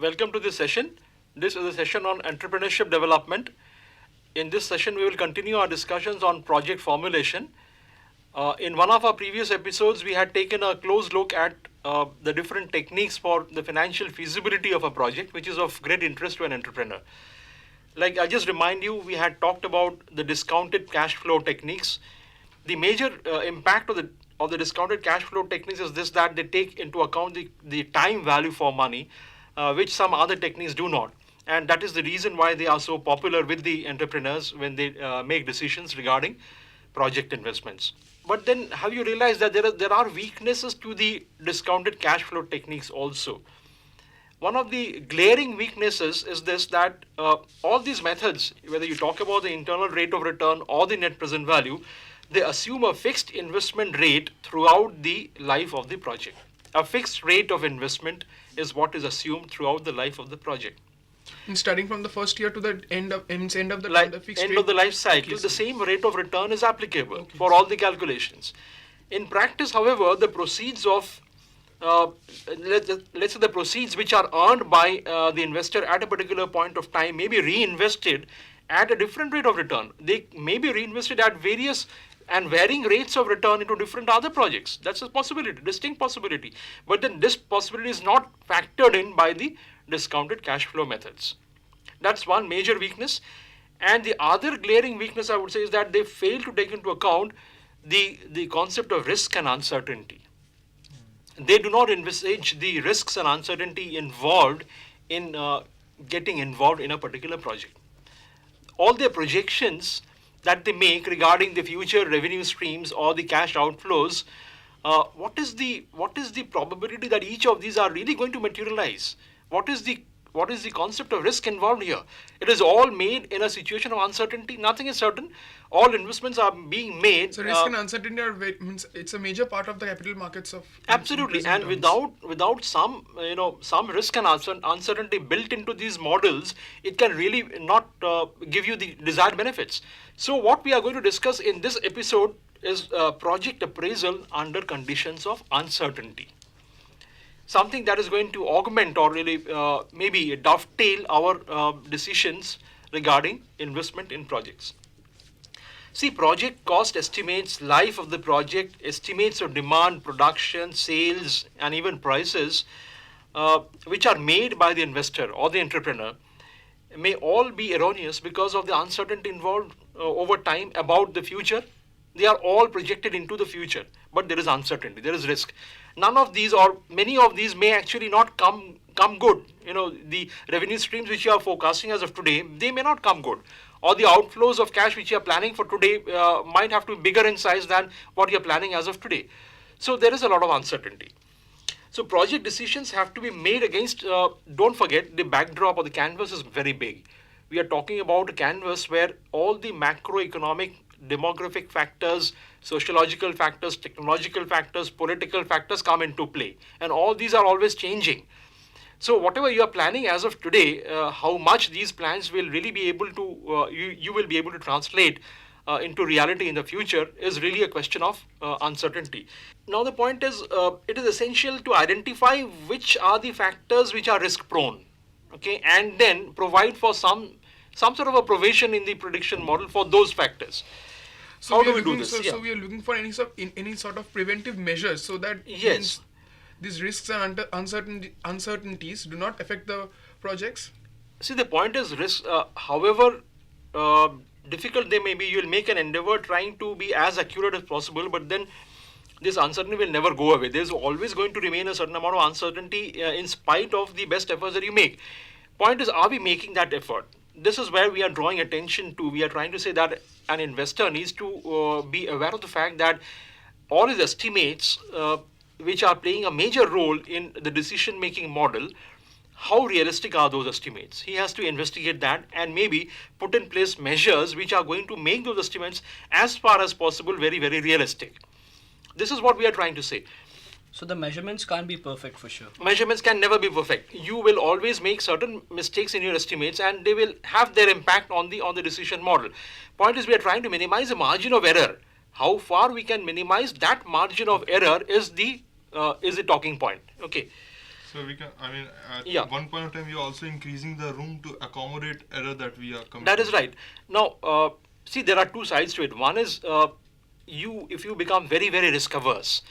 welcome to this session. This is a session on entrepreneurship development. In this session, we will continue our discussions on project formulation. In one of our previous episodes, we had taken a close look at the different techniques for the financial feasibility of a project, which is of great interest to an entrepreneur. Like I just remind you, we had talked about the discounted cash flow techniques. The major impact of the discounted cash flow techniques is this, that they take into account the time value for money, which some other techniques do not. And that is the reason why they are so popular with the entrepreneurs when they make decisions regarding project investments. But then have you realized that there are weaknesses to the discounted cash flow techniques also? One of the glaring weaknesses is this, that all these methods, whether you talk about the internal rate of return or the net present value, they assume a fixed investment rate throughout the life of the project. A fixed rate of investment is what is assumed throughout the life of the project. And starting from the first year to the end of the fixed End rate. of the life cycle, the same rate of return is applicable for all the calculations. In practice, however, the proceeds of let's say the proceeds which are earned by the investor at a particular point of time may be reinvested at a different rate of return. They may be reinvested at various and varying rates of return into different other projects. That's a possibility, distinct possibility. But then this possibility is not factored in by the discounted cash flow methods. That's one major weakness. And the other glaring weakness, I would say, is that they fail to take into account the concept of risk and uncertainty. They do not envisage the risks and uncertainty involved in getting involved in a particular project. All their projections that they make regarding the future revenue streams or the cash outflows, what is the probability that each of these are really going to materialize? What is the concept of risk involved here? It is all made in a situation of uncertainty. Nothing is certain. All investments are being made. So risk and uncertainty means it's a major part of the capital markets of absolutely. And without some some risk and uncertainty built into these models, it can really not give you the desired benefits. So what we are going to discuss in this episode is project appraisal under conditions of uncertainty. Something that is going to augment or really maybe dovetail our decisions regarding investment in projects. See, project cost estimates, life of the project, estimates of demand, production, sales, and even prices, which are made by the investor or the entrepreneur, may all be erroneous because of the uncertainty involved over time about the future. They are all projected into the future, but there is uncertainty, there is risk. None of these or many of these may actually not come good. The revenue streams which you are forecasting as of today, they may not come good. Or the outflows of cash which you are planning for today might have to be bigger in size than what you are planning as of today. So there is a lot of uncertainty. So project decisions have to be made against, don't forget, the backdrop or the canvas is very big. We are talking about a canvas where all the macroeconomic, demographic factors, sociological factors, technological factors, political factors come into play. And all these are always changing. So whatever you are planning as of today, how much these plans will really be able to, you will be able to translate into reality in the future is really a question of uncertainty. Now the point is, it is essential to identify which are the factors which are risk prone, okay, and then provide for some sort of a provision in the prediction model for those factors. So how do we do this? So we are looking for any sort of preventive measures so that yes, these risks and uncertainties do not affect the projects. See, the point is risk. However difficult they may be, you will make an endeavor trying to be as accurate as possible, but then this uncertainty will never go away. There's always going to remain a certain amount of uncertainty in spite of the best efforts that you make. Point is, are we making that effort? This is where we are drawing attention to. We are trying to say that an investor needs to be aware of the fact that all his estimates, which are playing a major role in the decision-making model, how realistic are those estimates? He has to investigate that and maybe put in place measures which are going to make those estimates as far as possible very, very realistic. This is what we are trying to say. So the measurements can't be perfect for sure. Measurements can never be perfect. You will always make certain mistakes in your estimates and they will have their impact on the decision model. Point is, we are trying to minimize the margin of error. How far we can minimize that margin of error is the talking point. Okay. So we can, I mean, at Yeah. one point of time, we are also increasing the room to accommodate error that we are committing. That is right. Now, see, there are two sides to it. One is if you become very, very risk averse,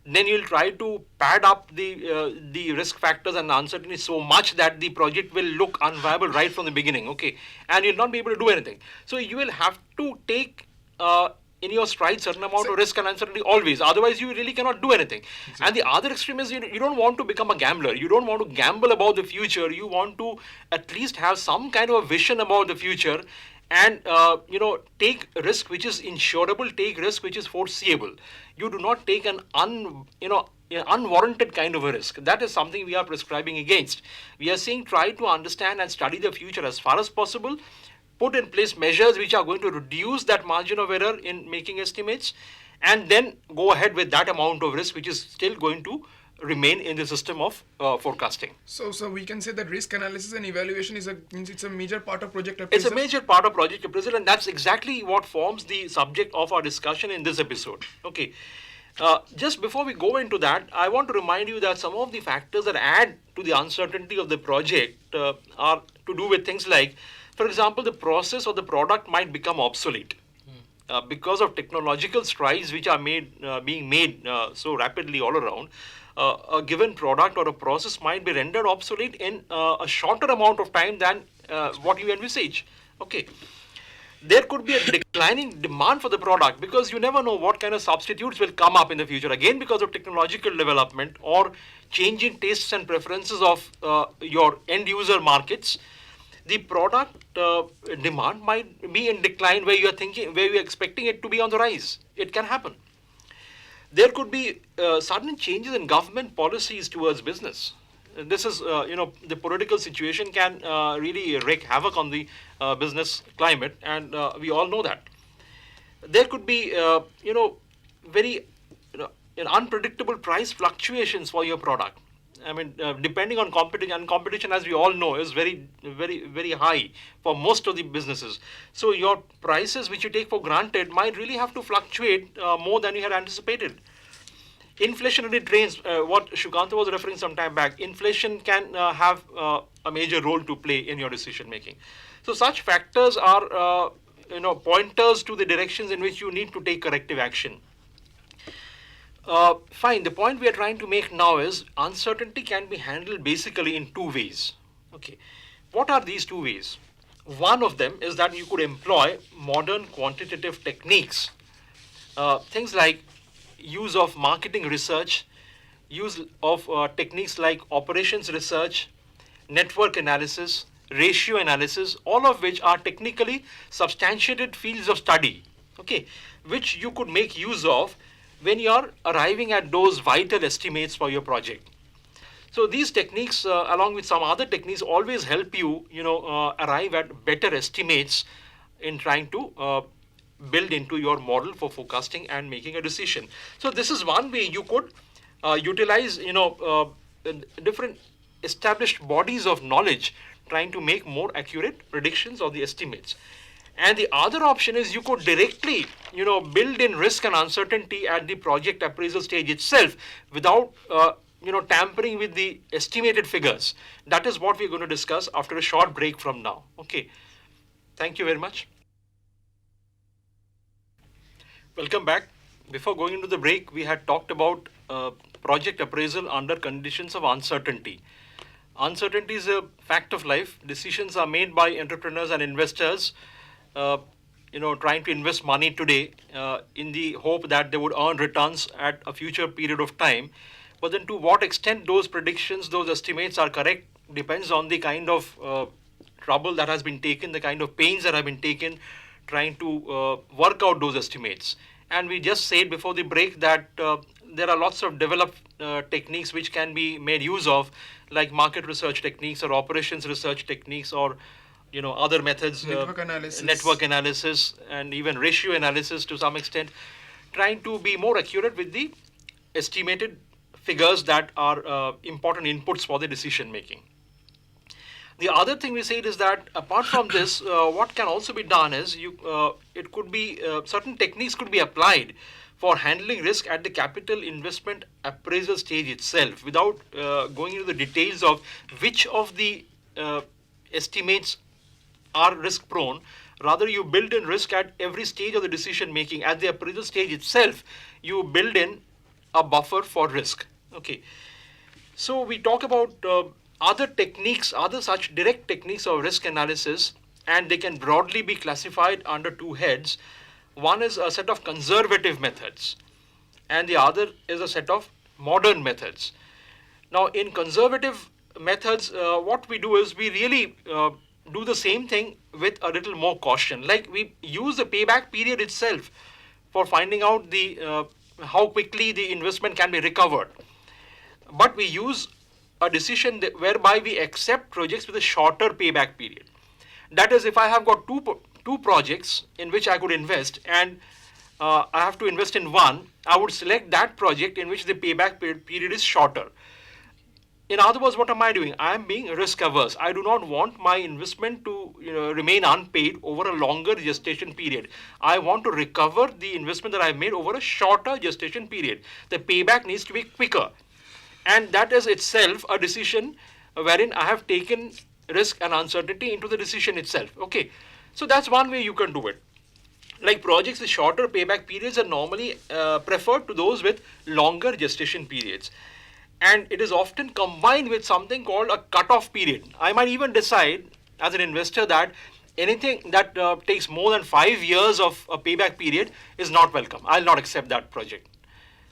then you'll try to pad up the risk factors and uncertainty so much that the project will look unviable right from the beginning. Okay, and you'll not be able to do anything. So you will have to take in your stride certain amount of risk and uncertainty always. Otherwise, you really cannot do anything. And the other extreme is you don't want to become a gambler. You don't want to gamble about the future. You want to at least have some kind of a vision about the future, and take risk which is insurable, take risk which is foreseeable. You do not take an unwarranted kind of a risk. That is something we are prescribing against. We are saying try to understand and study the future as far as possible, put in place measures which are going to reduce that margin of error in making estimates, and then go ahead with that amount of risk which is still going to remain in the system of forecasting. So we can say that risk analysis and evaluation means it's a major part of project appraisal. It's a major part of project appraisal, and that's exactly what forms the subject of our discussion in this episode. Okay. Just before we go into that, I want to remind you that some of the factors that add to the uncertainty of the project are to do with things like, for example, the process or the product might become obsolete because of technological strides which are being made so rapidly all around. A given product or a process might be rendered obsolete in a shorter amount of time than what you envisage. Okay. There could be a declining demand for the product because you never know what kind of substitutes will come up in the future, again because of technological development or changing tastes and preferences of your end user markets. The product demand might be in decline where you are expecting it to be on the rise. It can happen. There could be sudden changes in government policies towards business. This is, the political situation can really wreak havoc on the business climate, and we all know that. There could be, very unpredictable price fluctuations for your product. I mean, depending on competition, and competition, as we all know, is very, very, very high for most of the businesses. So your prices, which you take for granted, might really have to fluctuate more than you had anticipated. Inflationary trends, what Shukanta was referring some time back, inflation can have a major role to play in your decision making. So such factors are, pointers to the directions in which you need to take corrective action. Fine. The point we are trying to make now is uncertainty can be handled basically in two ways. Okay. What are these two ways? One of them is that you could employ modern quantitative techniques. Things like use of marketing research, use of techniques like operations research, network analysis, ratio analysis, all of which are technically substantiated fields of study, okay, which you could make use of when you're arriving at those vital estimates for your project. So these techniques, along with some other techniques, always help you, arrive at better estimates in trying to build into your model for forecasting and making a decision. So this is one way you could utilize, different established bodies of knowledge, trying to make more accurate predictions of the estimates. And the other option is you could directly, build in risk and uncertainty at the project appraisal stage itself without, tampering with the estimated figures. That is what we're going to discuss after a short break from now. Okay. Thank you very much. Welcome back. Before going into the break, we had talked about project appraisal under conditions of uncertainty. Uncertainty is a fact of life. Decisions are made by entrepreneurs and investors, trying to invest money today in the hope that they would earn returns at a future period of time. But then to what extent those predictions, those estimates are correct depends on the kind of trouble that has been taken, the kind of pains that have been taken trying to work out those estimates. And we just said before the break that there are lots of developed techniques which can be made use of, like market research techniques or operations research techniques, or other methods, network analysis, and even ratio analysis to some extent, trying to be more accurate with the estimated figures that are important inputs for the decision making. The other thing we said is that apart from this, what can also be done is it could be certain techniques could be applied for handling risk at the capital investment appraisal stage itself, without going into the details of which of the estimates are risk prone. Rather, you build in risk at every stage of the decision making. At the appraisal stage itself, you build in a buffer for risk. Okay. So we talk about other techniques, other such direct techniques of risk analysis, and they can broadly be classified under two heads. One is a set of conservative methods, and the other is a set of modern methods. Now, in conservative methods, what we do is we really do the same thing with a little more caution. Like, we use the payback period itself for finding out the how quickly the investment can be recovered. But we use a decision whereby we accept projects with a shorter payback period. That is, if I have got two projects in which I could invest, and I have to invest in one, I would select that project in which the payback period is shorter. In other words, what am I doing? I am being risk averse. I do not want my investment to remain unpaid over a longer gestation period. I want to recover the investment that I made over a shorter gestation period. The payback needs to be quicker. And that is itself a decision wherein I have taken risk and uncertainty into the decision itself. Okay, so that's one way you can do it. Like, projects with shorter payback periods are normally preferred to those with longer gestation periods. And it is often combined with something called a cutoff period. I might even decide as an investor that anything that takes more than 5 years of a payback period is not welcome. I'll not accept that project.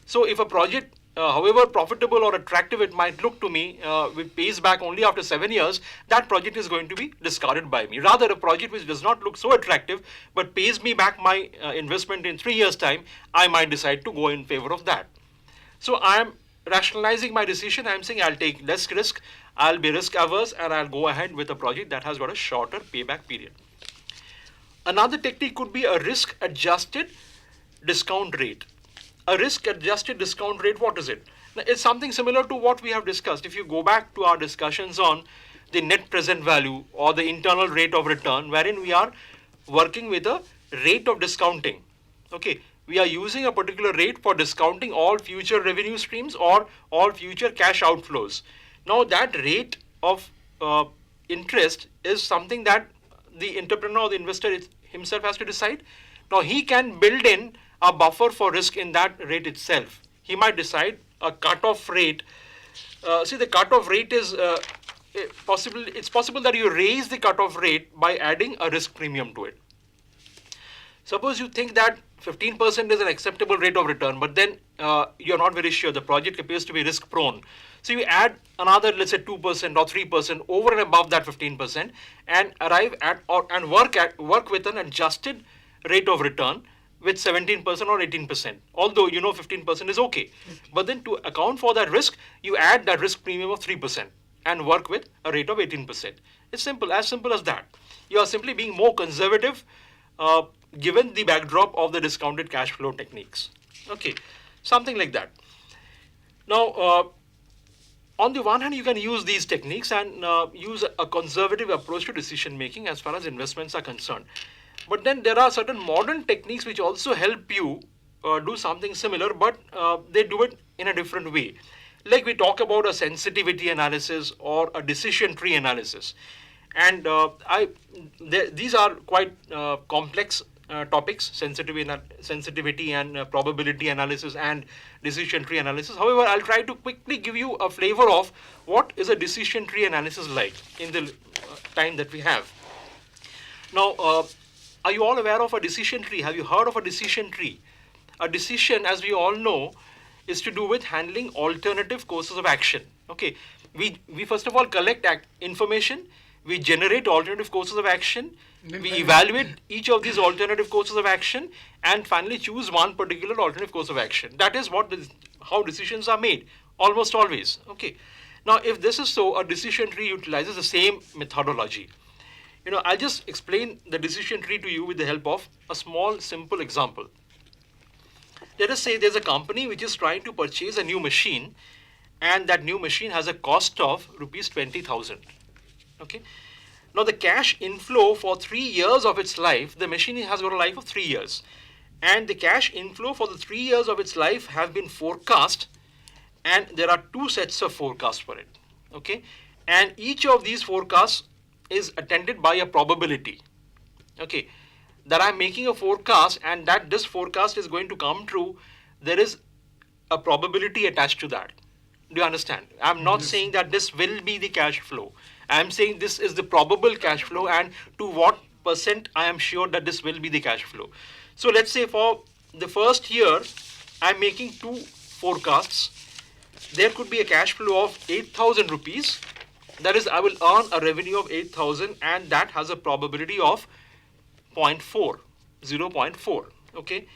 So if a project, however profitable or attractive it might look to me, which pays back only after 7 years, that project is going to be discarded by me. Rather, a project which does not look so attractive but pays me back my investment in 3 years' time, I might decide to go in favor of that. So I am rationalizing my decision. I'm saying I'll take less risk, I'll be risk averse, and I'll go ahead with a project that has got a shorter payback period. Another technique could be a risk adjusted discount rate. A risk adjusted discount rate, what is it? It's something similar to what we have discussed. If you go back to our discussions on the net present value or the internal rate of return, wherein we are working with a rate of discounting. Okay, we are using a particular rate for discounting all future revenue streams or all future cash outflows. Now, that rate of interest is something that the entrepreneur or the investor himself has to decide. Now, he can build in a buffer for risk in that rate itself. He might decide a cutoff rate. See, the cutoff rate is possible. It's possible that you raise the cutoff rate by adding a risk premium to it. Suppose you think that 15% is an acceptable rate of return, but then you're not very sure. The project appears to be risk prone. So you add another, let's say 2% or 3% over and above that 15%, and arrive at and work with an adjusted rate of return with 17% or 18%. Although 15% is okay, but then to account for that risk, you add that risk premium of 3% and work with a rate of 18%. It's simple, as simple as that. You are simply being more conservative, given the backdrop of the discounted cash flow techniques. Okay, something like that. Now, on the one hand, you can use these techniques and use a conservative approach to decision making as far as investments are concerned. But then there are certain modern techniques which also help you do something similar, but they do it in a different way. Like, we talk about a sensitivity analysis or a decision tree analysis. And these are quite complex topics, sensitivity and probability analysis and decision tree analysis. However, I'll try to quickly give you a flavor of what is a decision tree analysis like in the time that we have. Now, are you all aware of a decision tree? Have you heard of a decision tree? A decision, as we all know, is to do with handling alternative courses of action. Okay, we first of all collect information, we generate alternative courses of action, we evaluate each of these alternative courses of action, and finally choose one particular alternative course of action. That is how decisions are made, almost always. Okay. Now, if this is so, a decision tree utilizes the same methodology. I'll just explain the decision tree to you with the help of a small, simple example. Let us say there's a company which is trying to purchase a new machine, and that new machine has a cost of rupees 20,000. Okay. Now, the cash inflow for 3 years of its life, the machine has got a life of 3 years. and the cash inflow for the 3 years of its life have been forecast, and there are two sets of forecasts for it. Okay, and each of these forecasts is attended by a probability. Okay, that I'm making a forecast and that this forecast is going to come true, there is a probability attached to that. Do you understand? I'm not saying that this will be the cash flow. I'm saying this is the probable cash flow, and to what percent I am sure that this will be the cash flow. So let's say for the first year, I'm making two forecasts. There could be a cash flow of 8,000 rupees. That is, I will earn a revenue of 8,000, and that has a probability of 0.4. Okay,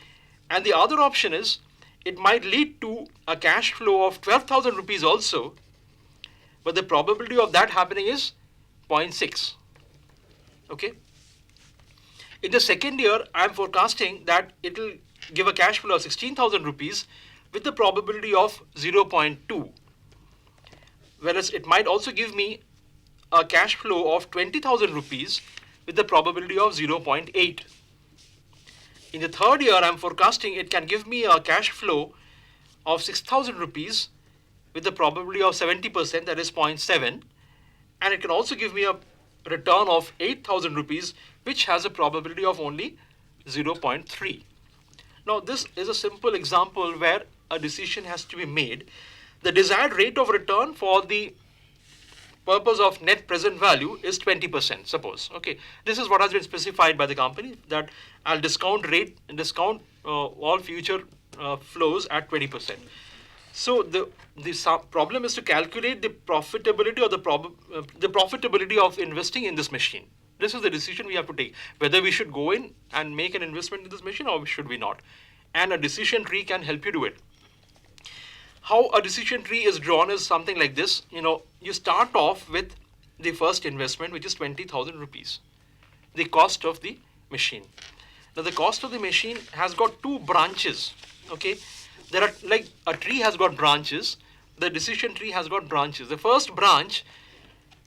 and the other option is it might lead to a cash flow of 12,000 rupees also, but the probability of that happening is 0.6. Okay. In the second year, I am forecasting that it will give a cash flow of 16,000 rupees with the probability of 0.2. Whereas it might also give me a cash flow of 20,000 rupees with the probability of 0.8. In the third year, I am forecasting it can give me a cash flow of 6,000 rupees with the probability of 70%, that is 0.7. And it can also give me a return of 8,000 rupees, which has a probability of only 0.3. Now, this is a simple example where a decision has to be made. The desired rate of return for the purpose of net present value is 20%, suppose. Okay, this is what has been specified by the company, that I'll discount all future flows at 20%. So the problem is to calculate the profitability or the profitability of investing in this machine. This is the decision we have to take, whether we should go in and make an investment in this machine or should we not. And a decision tree can help you do it. How a decision tree is drawn is something like this. You start off with the first investment, which is 20,000 rupees, the cost of the machine. Now, the cost of the machine has got two branches. Okay, there are, like a tree has got branches, the decision tree has got branches. The first branch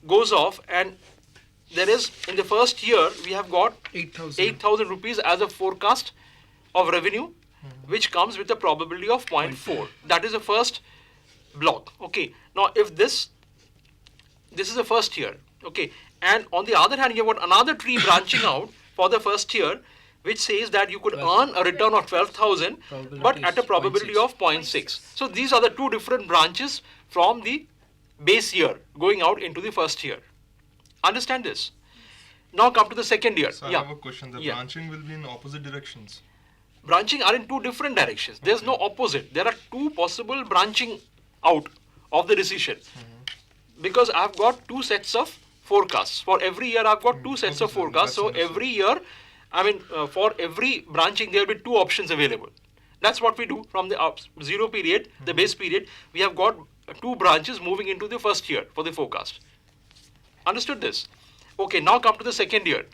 goes off, and there is, in the first year, we have got 8,000 rupees as a forecast of revenue, which comes with a probability of 0.4. That is the first block. Okay, now if this is the first year. Okay, and on the other hand, you have got another tree branching out for the first year, which says that you could earn a return of 12,000, but at a probability of 0.6. So these are the two different branches from the base year going out into the first year. Understand this? Now come to the second year. So I have a question. The branching will be in opposite directions. Branching are in two different directions. There's no opposite. There are two possible branching out of the decision. Because I've got two sets of forecasts. For every year, I've got two sets of forecasts. So every year, for every branching, there will be two options available. That's what we do from the zero period, the base period. We have got two branches moving into the first year for the forecast. Understood this? Okay, now come to the second year.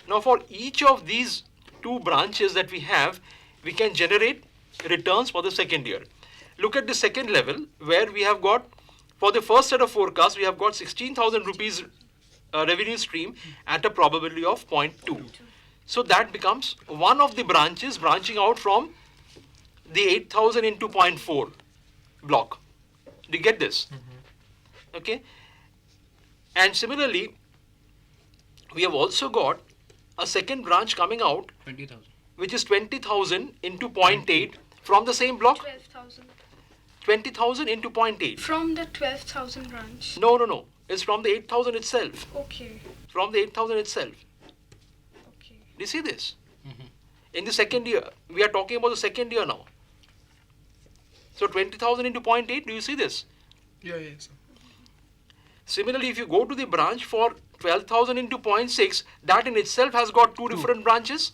Now, for each of these two branches that we have, we can generate returns for the second year. Look at the second level, where we have got, for the first set of forecasts, we have got 16,000 rupees revenue stream at a probability of 0.2. So that becomes one of the branches branching out from the 8,000 into 0.4 block. Do you get this? Okay. And similarly, we have also got a second branch coming out, 20,000. which is 20,000 into 0.8 from the same block. 12,000. 20,000 into 0.8. From the 12,000 branch. No. It's from the 8,000 itself. Okay. From the 8,000 itself. Okay. Do you see this? In the second year, we are talking about the second year now. So 20,000 into 0.8, do you see this? Yeah, sir. Similarly, if you go to the branch for 12,000 into 0.6, that in itself has got two different branches.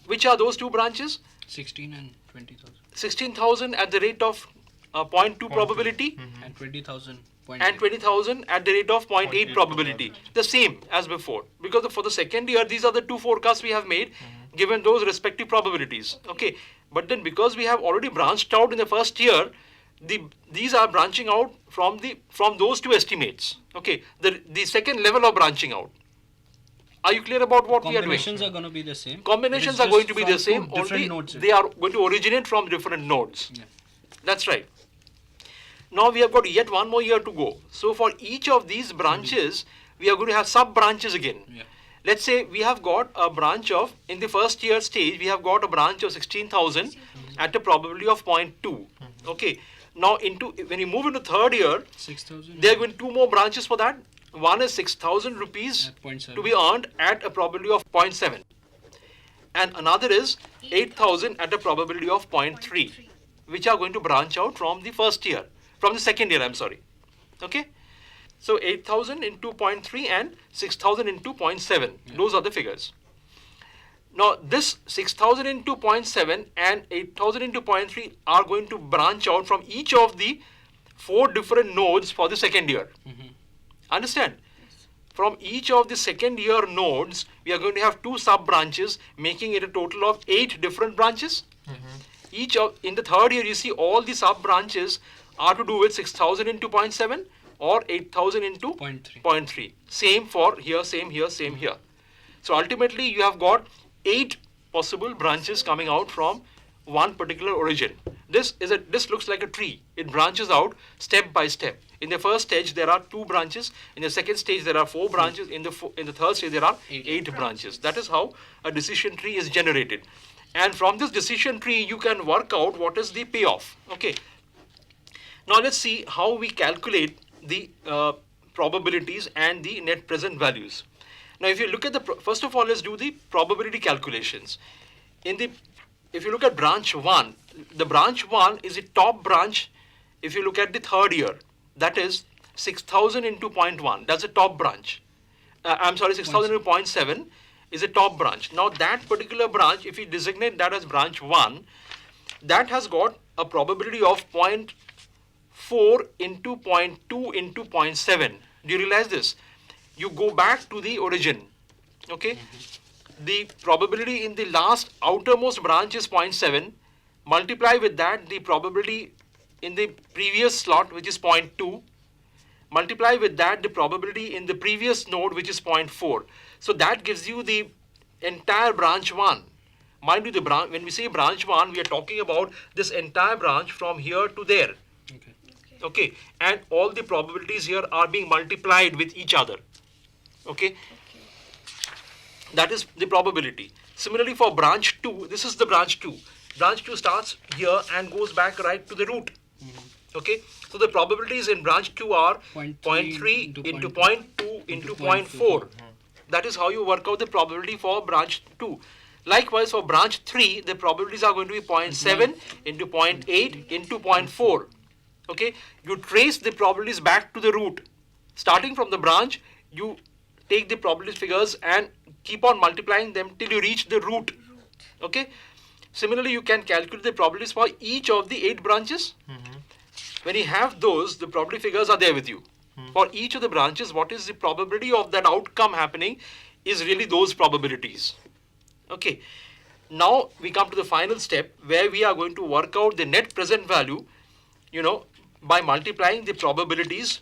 Which are those two branches? 16 and 20,000. 16,000 at the rate of 0.2 probability, And 20,000. and 20,000 at the rate of 0.8 probability. The same as before. Because for the second year, these are the two forecasts we have made, given those respective probabilities. Okay. But then because we have already branched out in the first year, these are branching out from those two estimates. Okay. The second level of branching out. Are you clear about what we are doing? Combinations are going to be the same. Combinations It are is going just to be the from same, two different only nodes. they are going to originate from different nodes. Yeah. That's right. Now we have got yet one more year to go. So for each of these branches, we are going to have sub-branches again. Yeah. Let's say we have got a branch of, in the first year stage, we have got a branch of 16,000 at a probability of 0.2. Okay. Now when you move into third year, 6,000. there are going to be two more branches for that. One is 6,000 rupees At 0.7. to be earned at a probability of 0.7. And another is 8,000 at a probability of 0.3, which are going to branch out from the second year, I'm sorry. Okay. So 8,000 into 0.3 and 6,000 into 0.7. Those are the figures. Now this 6,000 into 0.7 and 8,000 into 0.3 are going to branch out from each of the 4 different nodes for the second year. Understand? From each of the second year nodes, we are going to have 2 sub branches, making it a total of 8 different branches. In the third year, you see all the sub branches are to do with 6,000 into 0.7 or 8,000 into 0.3. 0.3. Same for here, same here, same here. So ultimately, you have got 8 possible branches coming out from one particular origin. This looks like a tree. It branches out step by step. In the first stage, there are 2 branches. In the second stage, there are 4 branches. In the third stage, there are 8 branches. That is how a decision tree is generated. And from this decision tree, you can work out what is the payoff. Okay. Now let's see how we calculate the probabilities and the net present values. Now, if you look at first of all, let's do the probability calculations. If you look at branch 1, the branch 1 is the top branch. If you look at the third year, that is 6,000 into 0.1. That's the top branch. I'm sorry, 6,000 into 0.7 is a top branch. Now, that particular branch, if you designate that as branch 1, that has got a probability of 0.4 into 0.2 into 0.7. Do you realize this? You go back to the origin. Okay. The probability in the last outermost branch is 0.7. Multiply with that the probability in the previous slot, which is 0.2. Multiply with that the probability in the previous node, which is 0.4. So that gives you the entire branch 1. Mind you, when we say branch 1, we are talking about this entire branch from here to there. Okay. Okay. And all the probabilities here are being multiplied with each other. Okay. That is the probability. Similarly, for branch 2, this is the branch 2. Branch 2 starts here and goes back right to the root. Okay. So the probabilities in branch 2 are 0.3 into 0.2 into 0.4. That is how you work out the probability for branch 2. Likewise, for branch 3, the probabilities are going to be 0.7 into 0.8 into 0.4. Okay. You trace the probabilities back to the root. Starting from the branch, you take the probability figures and keep on multiplying them till you reach the root. Okay. Similarly, you can calculate the probabilities for each of the 8 branches. When you have those, the probability figures are there with you. For each of the branches, what is the probability of that outcome happening is really those probabilities. Okay. Now we come to the final step where we are going to work out the net present value, by multiplying the probabilities.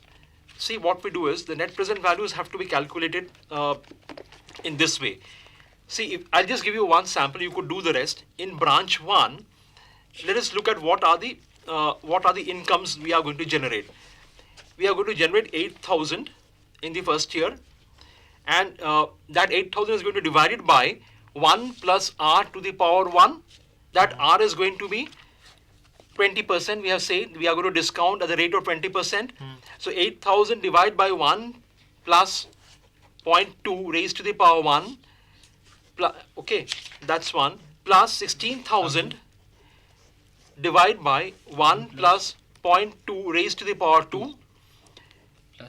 See, what we do is the net present values have to be calculated in this way. See, if I'll just give you one sample, you could do the rest. In branch 1, let us look at what are the incomes we are going to generate. We are going to generate 8,000 in the first year, and that 8,000 is going to be divided by 1 plus r to the power 1. That r is going to be 20%. We have said we are going to discount at the rate of 20%. So 8,000 divided by 1 plus 0.2 raised to the power 1. Okay, that's 1. Plus 16,000 divided by 1 plus 0.2 raised to the power 2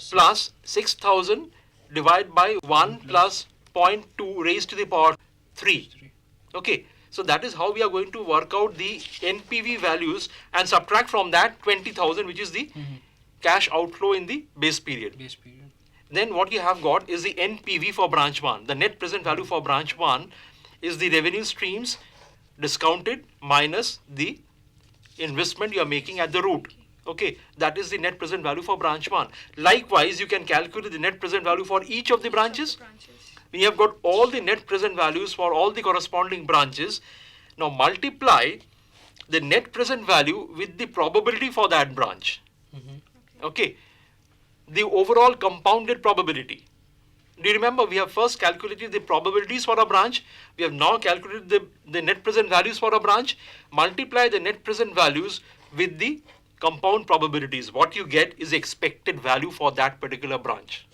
plus 6,000 divided by 1 plus 0.2 raised to the power 3. Okay, so that is how we are going to work out the NPV values and subtract from that 20,000, which is the cash outflow in the base period. Then what you have got is the NPV for branch 1. The net present value for branch 1 is the revenue streams discounted minus the investment you are making at the root. Okay, that is the net present value for branch 1. Likewise, you can calculate the net present value for each of the branches. when you have got all the net present values for all the corresponding branches, now multiply the net present value with the probability for that branch. Okay, the overall compounded probability. Do you remember we have first calculated the probabilities for a branch? We have now calculated the net present values for a branch. Multiply the net present values with the compound probabilities. What you get is the expected value for that particular branch.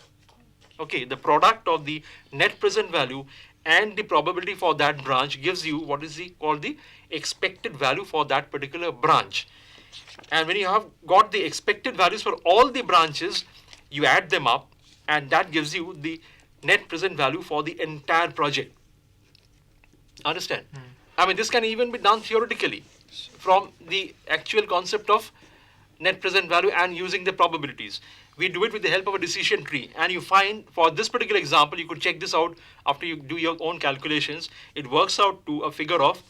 Okay, the product of the net present value and the probability for that branch gives you what is called the expected value for that particular branch. And when you have got the expected values for all the branches, you add them up, and that gives you the net present value for the entire project. Understand? I mean, this can even be done theoretically from the actual concept of net present value and using the probabilities. We do it with the help of a decision tree, and you find for this particular example, you could check this out after you do your own calculations. It works out to a figure of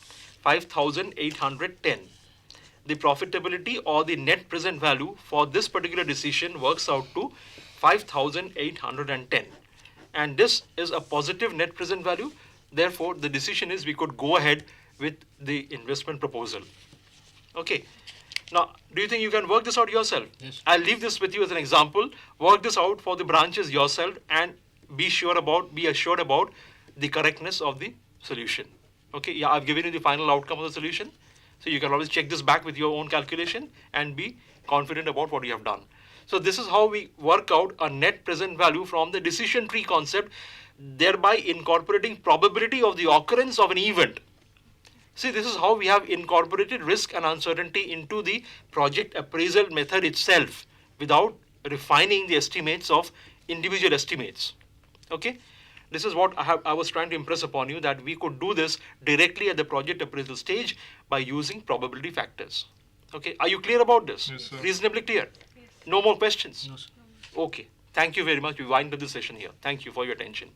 5,810. The profitability or the net present value for this particular decision works out to 5,810. And this is a positive net present value. Therefore, the decision is we could go ahead with the investment proposal. Okay. Now, do you think you can work this out yourself? Yes. I'll leave this with you as an example. Work this out for the branches yourself and be assured about the correctness of the solution. Okay, yeah, I've given you the final outcome of the solution. So you can always check this back with your own calculation and be confident about what you have done. So this is how we work out a net present value from the decision tree concept, thereby incorporating probability of the occurrence of an event. See, this is how we have incorporated risk and uncertainty into the project appraisal method itself without refining the estimates of individual estimates. Okay, this is what I was trying to impress upon you, that we could do this directly at the project appraisal stage by using probability factors. Okay, are you clear about this? Yes, sir. Reasonably clear? No more questions? No, sir. Okay, thank you very much. We wind up this session here. Thank you for your attention.